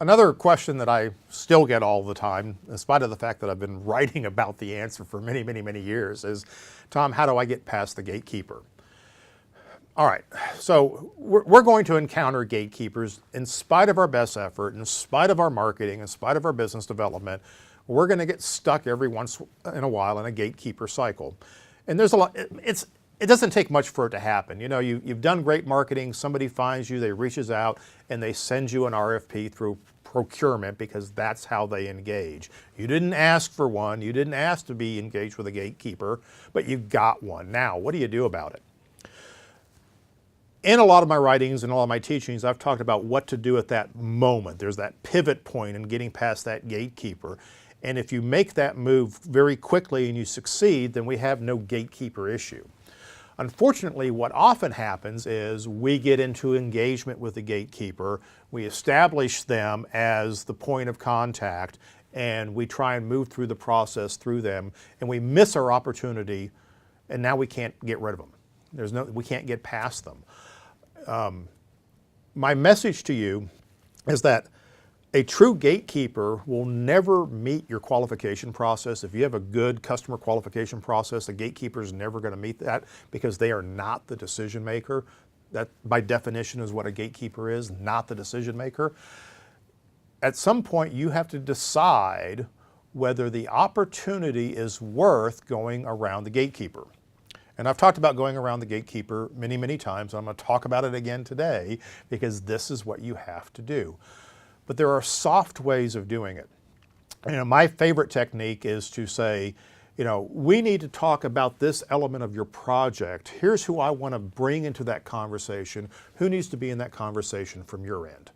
Another question that I still get all the time, in spite of the fact that I've been writing about the answer for many, many, many years, is, Tom, how do I get past the gatekeeper? All right, so we're going to encounter gatekeepers in spite of our best effort, in spite of our marketing, in spite of our business development. We're going to get stuck every once in a while in a gatekeeper cycle. And there's a lot, it doesn't take much for it to happen. You know, you've done great marketing, somebody finds you, they reaches out, and they send you an RFP through procurement because that's how they engage. You didn't ask for one, you didn't ask to be engaged with a gatekeeper, but you got one. Now, what do you do about it? In a lot of my writings and all of my teachings, I've talked about what to do at that moment. There's that pivot point in getting past that gatekeeper. And if you make that move very quickly and you succeed, then we have no gatekeeper issue. Unfortunately, what often happens is we get into engagement with the gatekeeper, we establish them as the point of contact, and we try and move through the process through them, and we miss our opportunity, and now we can't get rid of them. We can't get past them. My message to you is that a true gatekeeper will never meet your qualification process. If you have a good customer qualification process, a gatekeeper is never going to meet that because they are not the decision maker. That, by definition, is what a gatekeeper is, not the decision maker. At some point, you have to decide whether the opportunity is worth going around the gatekeeper. And I've talked about going around the gatekeeper many, many times. I'm going to talk about it again today because this is what you have to do. But there are soft ways of doing it. You know, my favorite technique is to say, you know, we need to talk about this element of your project. Here's who I want to bring into that conversation. Who needs to be in that conversation from your end?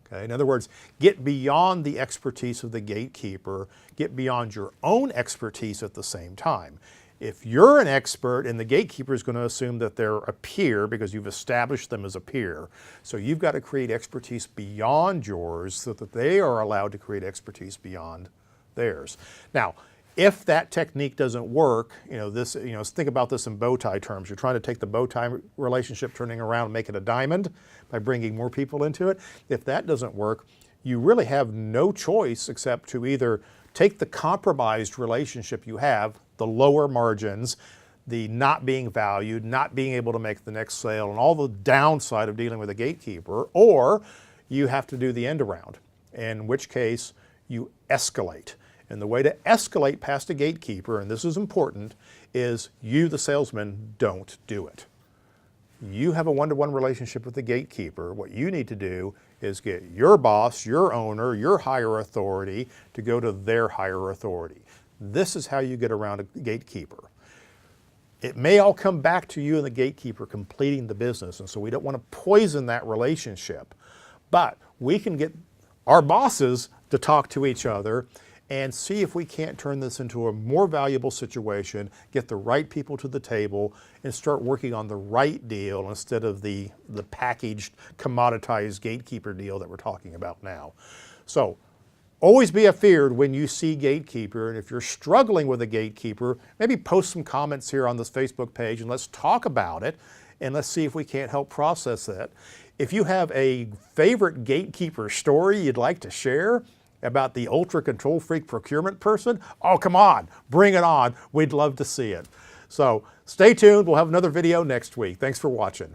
Okay? In other words, get beyond the expertise of the gatekeeper, get beyond your own expertise at the same time. If you're an expert and the gatekeeper is going to assume that they're a peer because you've established them as a peer, so you've got to create expertise beyond yours so that they are allowed to create expertise beyond theirs. Now, if that technique doesn't work, think about this in bow tie terms. You're trying to take the bow tie relationship, turning around and make it a diamond by bringing more people into it. If that doesn't work, you really have no choice except to either take the compromised relationship you have, the lower margins, the not being valued, not being able to make the next sale, and all the downside of dealing with a gatekeeper, or you have to do the end around, in which case you escalate. And the way to escalate past a gatekeeper, and this is important, is you, the salesman, don't do it. You have a one-to-one relationship with the gatekeeper. What you need to do is get your boss, your owner, your higher authority to go to their higher authority. This is how you get around a gatekeeper. It may all come back to you and the gatekeeper completing the business, and so we don't want to poison that relationship. But we can get our bosses to talk to each other and see if we can't turn this into a more valuable situation, get the right people to the table, and start working on the right deal instead of the packaged, commoditized gatekeeper deal that we're talking about now. So always be afeared when you see gatekeeper, and if you're struggling with a gatekeeper, maybe post some comments here on this Facebook page and let's talk about it, and let's see if we can't help process that. If you have a favorite gatekeeper story you'd like to share about the ultra control freak procurement person, oh, come on, bring it on. We'd love to see it. So stay tuned. We'll have another video next week. Thanks for watching.